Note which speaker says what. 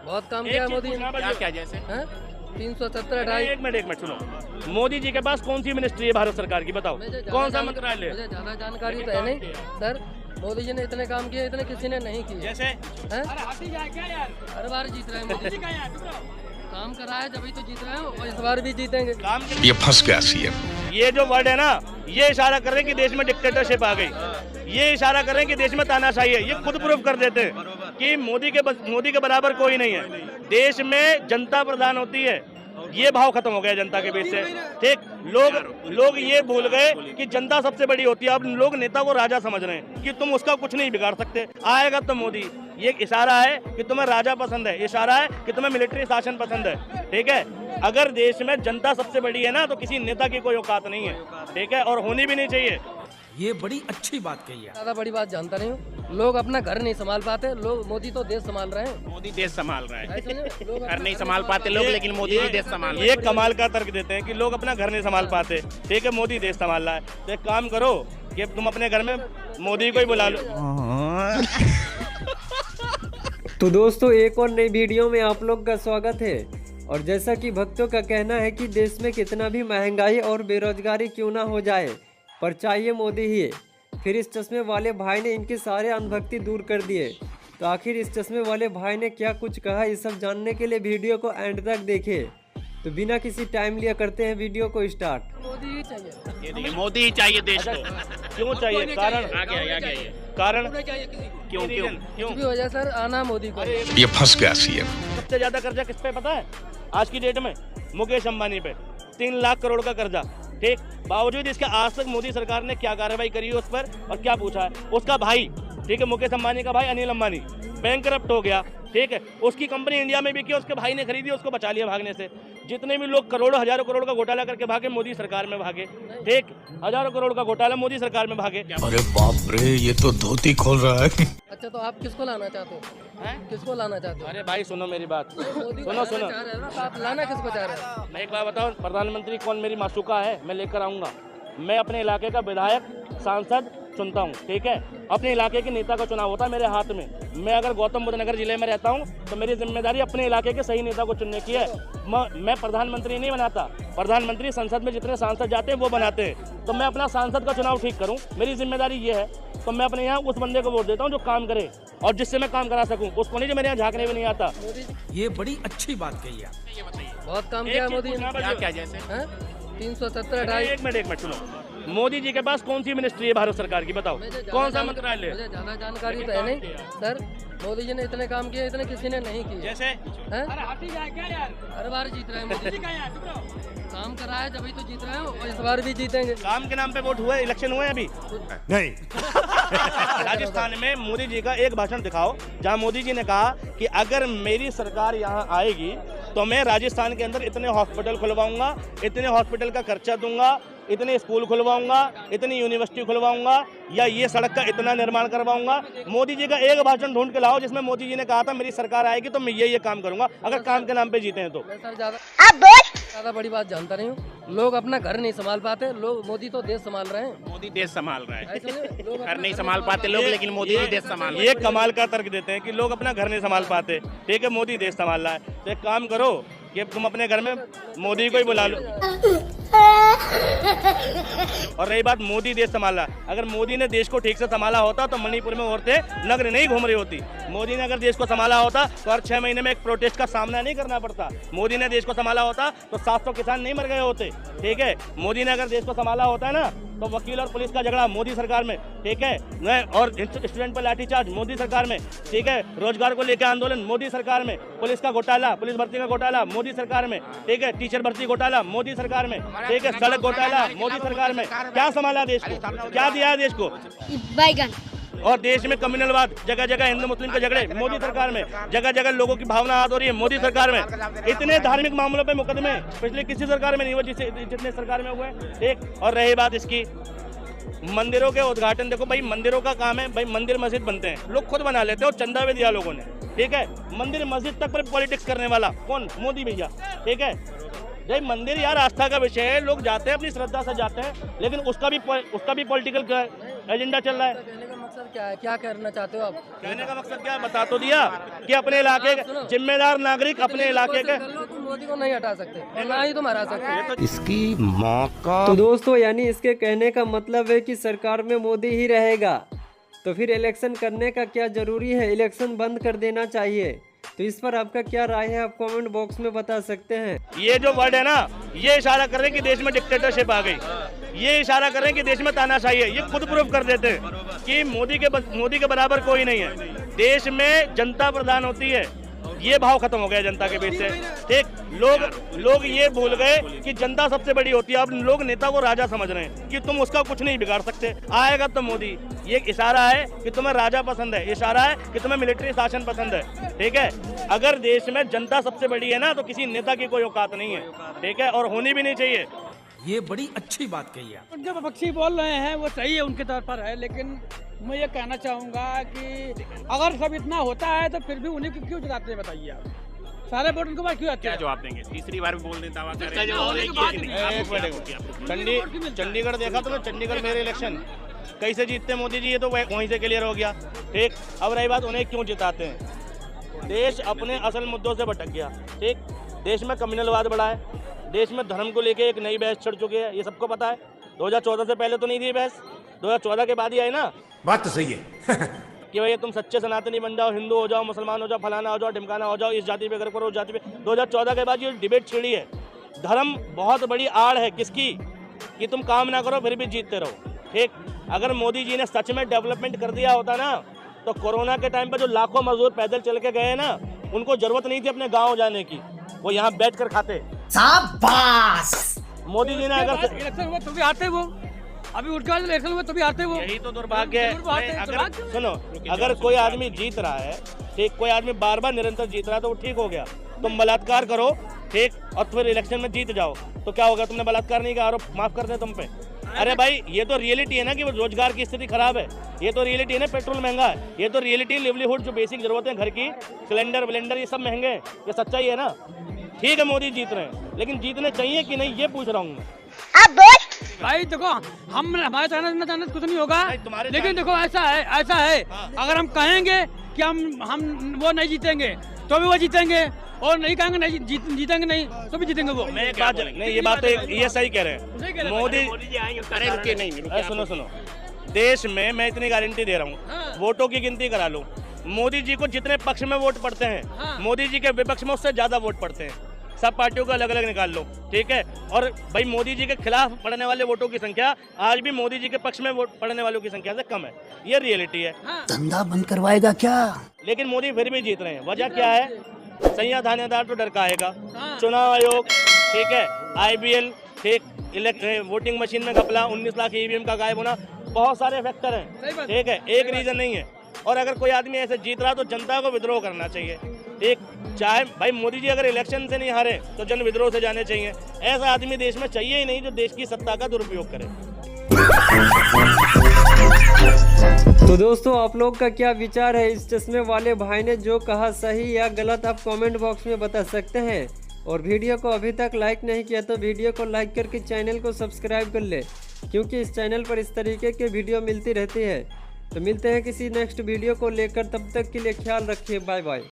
Speaker 1: बहुत काम किया मोदी ने।
Speaker 2: क्या क्या जैसे
Speaker 1: 370 ढाई।
Speaker 2: एक मिनट सुनो, मोदी जी के पास कौन सी मिनिस्ट्री है भारत सरकार की, बताओ कौन सा मंत्रालय?
Speaker 1: मुझे ज्यादा जानकारी तो है नहीं सर। मोदी जी ने इतने काम किए, इतने किसी ने नहीं किए।
Speaker 2: जैसे
Speaker 1: हर बार जीत रहे हैं मोदी। काम करा है जब तो जीत रहे हैं और इस बार भी जीतेंगे।
Speaker 2: काम
Speaker 3: ये फंस गया सीएम।
Speaker 2: ये जो वर्ड है ना, ये इशारा कर रहे हैं कि देश में डिक्टेटरशिप आ गई। ये इशारा कर रहे हैं कि देश में तानाशाही है। ये खुद प्रूफ कर देते हैं कि मोदी के बराबर कोई नहीं है। देश में जनता प्रधान होती है, ये भाव खत्म हो गया जनता के बीच से। ठीक, लोग ये भूल गए कि जनता सबसे बड़ी होती है। अब लोग नेता को राजा समझ रहे हैं कि तुम उसका कुछ नहीं बिगाड़ सकते। आएगा तो मोदी। ये इशारा है कि तुम्हें राजा पसंद है, इशारा है कि तुम्हें मिलिट्री शासन पसंद है। ठीक है, अगर देश में जनता सबसे बड़ी है ना, तो किसी नेता की कोई औकात नहीं है। ठीक है, और होनी भी नहीं चाहिए।
Speaker 4: ये बड़ी अच्छी बात कही है।
Speaker 1: ज्यादा बड़ी बात जानता नहीं हूँ। लोग अपना घर नहीं संभाल पाते। लोग, मोदी तो देश संभाल रहे हैं।
Speaker 2: मोदी देश संभाल रहा है।
Speaker 1: लोग
Speaker 2: घर नहीं संभाल पाते लोग, लेकिन मोदी जी देश संभाल रहे हैं। ये कमाल का तर्क देते हैं कि लोग अपना घर नहीं संभाल पाते। ठीक है, मोदी देश संभाल रहा है। तो एक काम करो कि तुम अपने घर में मोदी को ही बुला लो।
Speaker 5: तो दोस्तों, एक और नई वीडियो में आप लोग का स्वागत है। और जैसा कि भक्तों का कहना है कि देश में कितना भी महंगाई और बेरोजगारी क्यों ना हो जाए, पर चाहिए मोदी ही है। फिर इस चश्मे वाले भाई ने इनके सारे अंधभक्ति दूर कर दिए। तो आखिर इस चश्मे वाले भाई ने क्या कुछ कहा, ये सब जानने के लिए वीडियो को एंड तक देखें। तो बिना किसी टाइम लिया करते हैं वीडियो को स्टार्ट।
Speaker 1: मोदी ही चाहिए।
Speaker 2: ये देखिए, मोदी ही चाहिए देश को। क्यों चाहिए? कारण कारण क्यों
Speaker 1: कुछ भी हो जाए सर, आना मोदी को।
Speaker 3: ये फंस गया सीएम।
Speaker 2: सबसे ज्यादा कर्जा किस पे पता है आज की डेट में? मुकेश अंबानी पे 3 लाख करोड़ का कर्जा। ठीक, बावजूद इसके आज तक मोदी सरकार ने क्या कार्रवाई करी है उस पर और क्या पूछा है? उसका भाई, ठीक है, मुकेश अंबानी का भाई अनिल अंबानी बैंकरप्ट हो गया। ठीक है, उसकी कंपनी इंडिया में भी की, उसके भाई ने खरीदी, उसको बचा लिया भागने से। जितने भी लोग करोड़ों हजारों करोड़ का घोटाला करके भागे, मोदी सरकार में भागे। ठीक, हजारों करोड़ का घोटाला मोदी सरकार में भागे।
Speaker 3: अरे बाप रे, ये तो धोती खोल रहा है।
Speaker 1: अच्छा, तो आप किसको लाना चाहते हो? किसको लाना चाहते हो?
Speaker 2: अरे भाई सुनो मेरी बात,
Speaker 1: मोदी को
Speaker 2: सुनो
Speaker 1: लाना चाह रहे हो ना, तो आप लाना किसको चाह रहे हो?
Speaker 2: मैं एक बात बताऊं, प्रधानमंत्री कौन मेरी माशूका है, मैं लेकर आऊंगा। मैं अपने इलाके का विधायक, सांसद चुनता हूं। ठीक है, अपने इलाके के नेता का चुनाव होता है मेरे हाथ में। मैं अगर गौतम बुद्ध नगर जिले में रहता हूं तो मेरी जिम्मेदारी अपने इलाके के सही नेता को चुनने की है। मैं प्रधानमंत्री नहीं बनाता। प्रधानमंत्री संसद में जितने सांसद जाते हैं वो बनाते हैं। तो मैं अपना सांसद का चुनाव ठीक करूं, मेरी जिम्मेदारी ये है। तो मैं अपने यहाँ उस बंदे को वोट देता हूँ जो काम करे और जिससे मैं काम करा सकूँ, उसको नहीं जो मेरे यहाँ झांकने भी नहीं आता।
Speaker 4: ये बड़ी अच्छी बात कही है।
Speaker 1: बहुत काम किया मोदी ने।
Speaker 2: क्या क्या जैसे
Speaker 1: 370 ढाई।
Speaker 2: एक मिनट सुनो, मोदी जी के पास कौन सी मिनिस्ट्री है भारत सरकार की, बताओ कौन सा मंत्रालय?
Speaker 1: मुझे ज्यादा जानकारी तो है नहीं सर। मोदी जी ने इतने काम किए, इतने किसी ने नहीं किए।
Speaker 2: जैसे
Speaker 1: हर बार जीत रहे हैं मोदी। काम करा है जब तो जीत रहे हैं और इस बार भी जीतेंगे।
Speaker 2: काम के नाम पे वोट हुए, इलेक्शन हुए अभी
Speaker 3: नहीं।
Speaker 2: राजस्थान में मोदी जी का एक भाषण दिखाओ जहां मोदी जी ने कहा कि अगर मेरी सरकार यहां आएगी तो मैं राजस्थान के अंदर इतने हॉस्पिटल खुलवाऊंगा, इतने हॉस्पिटल का खर्चा दूंगा, इतने स्कूल खुलवाऊंगा, इतनी यूनिवर्सिटी खुलवाऊंगा, या ये सड़क का इतना निर्माण करवाऊंगा। मोदी जी का एक भाषण ढूंढ के लाओ जिसमें मोदी जी ने कहा था मेरी सरकार आएगी तो मैं ये काम करूंगा, अगर काम के नाम पे जीते हैं तो।
Speaker 1: मैं सर ज्यादा बड़ी बात जानता नहीं हूँ। लोग अपना घर नहीं संभाल पाते। लोग, मोदी तो देश संभाल रहे हैं।
Speaker 2: मोदी देश संभाल रहा है।
Speaker 1: लोग
Speaker 2: घर नहीं संभाल पाते लोग, लेकिन मोदी जी देश संभाल रहे हैं। ये कमाल का तर्क देते हैं कि लोग अपना घर नहीं संभाल पाते। ठीक है, मोदी देश संभाल रहा है। तो एक काम करो कि तुम अपने घर में मोदी को ही बुला लो। और रही बात मोदी देश संभाला, अगर मोदी ने देश को ठीक से संभाला होता तो मणिपुर में औरतें नग्न नहीं घूम रही होती। मोदी ने अगर देश को संभाला होता तो हर 6 महीने में एक प्रोटेस्ट का सामना नहीं करना पड़ता। मोदी ने देश को संभाला होता तो 700 किसान नहीं मर गए होते। ठीक है, मोदी ने अगर देश को संभाला होता है ना, तो वकील और पुलिस का झगड़ा मोदी सरकार में। ठीक है, और स्टूडेंट पर लाठीचार्ज मोदी सरकार में। ठीक है, रोजगार को लेकर आंदोलन मोदी सरकार में। पुलिस का घोटाला, पुलिस भर्ती का घोटाला मोदी सरकार में। ठीक है, टीचर भर्ती घोटाला मोदी सरकार में। ठीक है, सड़क घोटाला मोदी सरकार में। क्या संभाला देश को, क्या दिया है देश को?
Speaker 6: बैगन।
Speaker 2: और देश में कम्युनलवाद, जगह जगह हिंदू मुस्लिम के झगड़े मोदी सरकार में। जगह जगह लोगों की भावना हाथ हो रही है मोदी सरकार में। इतने धार्मिक मामलों पे मुकदमे पिछले किसी सरकार में नहीं हुए जितने सरकार में हुए। ठीक, और रही बात इसकी मंदिरों के उद्घाटन, देखो भाई मंदिरों का काम है, भाई मंदिर मस्जिद बनते हैं, लोग खुद बना लेते हैं और चंदा भी दिया लोगों ने। ठीक है, मंदिर मस्जिद तक पर पॉलिटिक्स करने वाला कौन? मोदी भैया। ठीक है, भाई मंदिर यार आस्था का विषय है, लोग जाते हैं अपनी श्रद्धा से जाते हैं, लेकिन उसका भी पॉलिटिकल एजेंडा चल रहा है।
Speaker 1: कहने का मकसद क्या है, क्या करना चाहते हो आप?
Speaker 2: कहने का मकसद क्या है बता तो दिया कि अपने इलाके के जिम्मेदार नागरिक अपने इलाके के
Speaker 1: तुम मोदी को नहीं हटा सकते और ना ही तुम हरा सकते।
Speaker 3: इसकी माँ का
Speaker 5: तो दोस्तों यानी इसके कहने का मतलब है कि सरकार में मोदी ही रहेगा, तो फिर इलेक्शन करने का क्या जरूरी है? इलेक्शन बंद कर देना चाहिए। तो इस पर आपका क्या राय है, आप कमेंट बॉक्स में बता सकते हैं।
Speaker 2: ये जो वर्ड है ना, ये इशारा कर रहे हैं कि देश में डिक्टेटरशिप आ गई, ये इशारा कर रहे हैं कि देश में तानाशाही है। ये खुद प्रूव कर देते हैं कि मोदी के बराबर कोई नहीं है। देश में जनता प्रधान होती है, ये भाव खत्म हो गया जनता के बीच से। ठीक, लोग ये भूल गए कि जनता सबसे बड़ी होती है। अब लोग नेता को राजा समझ रहे हैं कि तुम उसका कुछ नहीं बिगाड़ सकते। आएगा तो मोदी। ये इशारा है कि तुम्हें राजा पसंद है, इशारा है कि तुम्हें मिलिट्री शासन पसंद है। ठीक है, अगर देश में जनता सबसे बड़ी है ना, तो किसी नेता की कोई औकात नहीं है। ठीक है, और होनी भी नहीं चाहिए।
Speaker 4: ये बड़ी अच्छी बात कही आप।
Speaker 6: जो विपक्षी बोल रहे हैं वो सही है, उनके तौर पर है, लेकिन मैं ये कहना चाहूँगा कि अगर सब इतना होता है तो फिर भी उन्हीं को क्यों जिताते हैं बताइए आप? सारे वोट उनके पास क्यों आते हैं?
Speaker 7: जवाब देंगे? तीसरी बार भी बोल दें दावा कर रहे
Speaker 2: हैं। चंडीगढ़ देखा तो चंडीगढ़ मेरे इलेक्शन कैसे जीतते मोदी जी, ये तो वहीं से क्लियर हो गया। ठीक, अब रही बात उन्हें क्यों जिताते हैं। देश अपने असल मुद्दों से भटक गया। ठीक, देश में कम्युनलवाद बढ़ा है, देश में धर्म को लेके एक नई बहस चढ़ चुकी है, ये सबको पता है। 2014 से पहले तो नहीं थी बहस, 2014 के बाद ही आई ना।
Speaker 3: बात तो सही है।
Speaker 2: कि भैया तुम सच्चे सनातनी बन जाओ, हिंदू हो जाओ, मुसलमान हो जाओ, फलाना हो जाओ, ढिमकाना हो जाओ, इस जाति पे गर्व करो, उस जाति पे। 2014 के बाद ये डिबेट छिड़ी है। धर्म बहुत बड़ी आड़ है किसकी, कि तुम काम ना करो फिर भी जीतते रहो। ठीक, अगर मोदी जी ने सच में डेवलपमेंट कर दिया होता ना, तो कोरोना के टाइम पर जो लाखों मजदूर पैदल चल के गए ना, उनको जरूरत नहीं थी अपने गाँव जाने की, वो यहाँ बैठ कर खाते। मोदी जी ने अगर
Speaker 6: इलेक्शन हुआ तो भी आते वो, अभी उठ के इलेक्शन हुआ तो भी आते वो।
Speaker 2: यही तो दुर्भाग्य है। अगर सुनो, अगर कोई आदमी जीत रहा है, ठीक, कोई आदमी बार बार निरंतर जीत रहा है तो वो ठीक हो गया। तुम बलात्कार करो, ठीक, और फिर इलेक्शन में जीत जाओ तो क्या होगा? तुमने बलात्कार नहीं का आरोप माफ कर दे तुम पे। अरे भाई, ये तो रियलिटी है ना कि रोजगार की स्थिति खराब है। ये तो रियलिटी है ना, पेट्रोल महंगा है। ये तो रियलिटी, लिवलीहुड जो बेसिक जरूरतें घर की, सिलेंडर विलेंडर ये सब महंगे हैं। ये सच्चाई है ना। ठीक है, मोदी जीत रहे हैं, लेकिन जीतने चाहिए कि नहीं ये पूछ रहा हूँ मैं।
Speaker 6: भाई देखो, हम हमारे चाहना कुछ नहीं होगा, लेकिन देखो ऐसा है अगर हम कहेंगे कि हम वो नहीं जीतेंगे तो भी वो जीतेंगे, और नहीं कहेंगे नहीं जीतेंगे नहीं तो भी जीतेंगे वो।
Speaker 2: मैं एक बात नहीं, ये बात तो ये सही कह रहे हैं मोदी
Speaker 7: जी आएंगे करेंगे नहीं।
Speaker 2: सुनो, देश में मैं इतनी गारंटी दे रहा हूँ, वोटों की गिनती करा लो। मोदी जी को जितने पक्ष में वोट पड़ते हैं, मोदी जी के विपक्ष में उससे ज्यादा वोट पड़ते हैं। सब पार्टियों को अलग अलग निकाल लो। ठीक है, और भाई मोदी जी के खिलाफ पड़ने वाले वोटों की संख्या आज भी मोदी जी के पक्ष में वोट पड़ने वालों की संख्या से कम है। ये रियलिटी है।
Speaker 8: धंधा बंद करवाएगा क्या?
Speaker 2: लेकिन मोदी फिर भी जीत रहे हैं। वजह क्या है? सैया थानेदार तो डर का आएगा, चुनाव आयोग, ठीक है, IBL, ठीक, वोटिंग मशीन में घपला, 19 लाख EVM का गायब होना, बहुत सारे फैक्टर हैं। ठीक है, एक रीजन नहीं है। और अगर कोई आदमी ऐसे जीत रहा तो जनता को विद्रोह करना चाहिए। एक चाहे भाई मोदी जी अगर इलेक्शन से नहीं हारे तो जन विद्रोह से जाने चाहिए। ऐसा आदमी देश में चाहिए ही नहीं जो देश की सत्ता का दुरुपयोग करे।
Speaker 5: तो दोस्तों आप लोग का क्या विचार है? इस चश्मे वाले भाई ने जो कहा सही या गलत आप कमेंट बॉक्स में बता सकते हैं। और वीडियो को अभी तक लाइक नहीं किया तो वीडियो को लाइक करके चैनल को सब्सक्राइब कर ले, क्योंकि इस चैनल पर इस तरीके के वीडियो मिलती रहती है। तो मिलते हैं किसी नेक्स्ट वीडियो को लेकर, तब तक के लिए ख्याल रखिए, बाय बाय।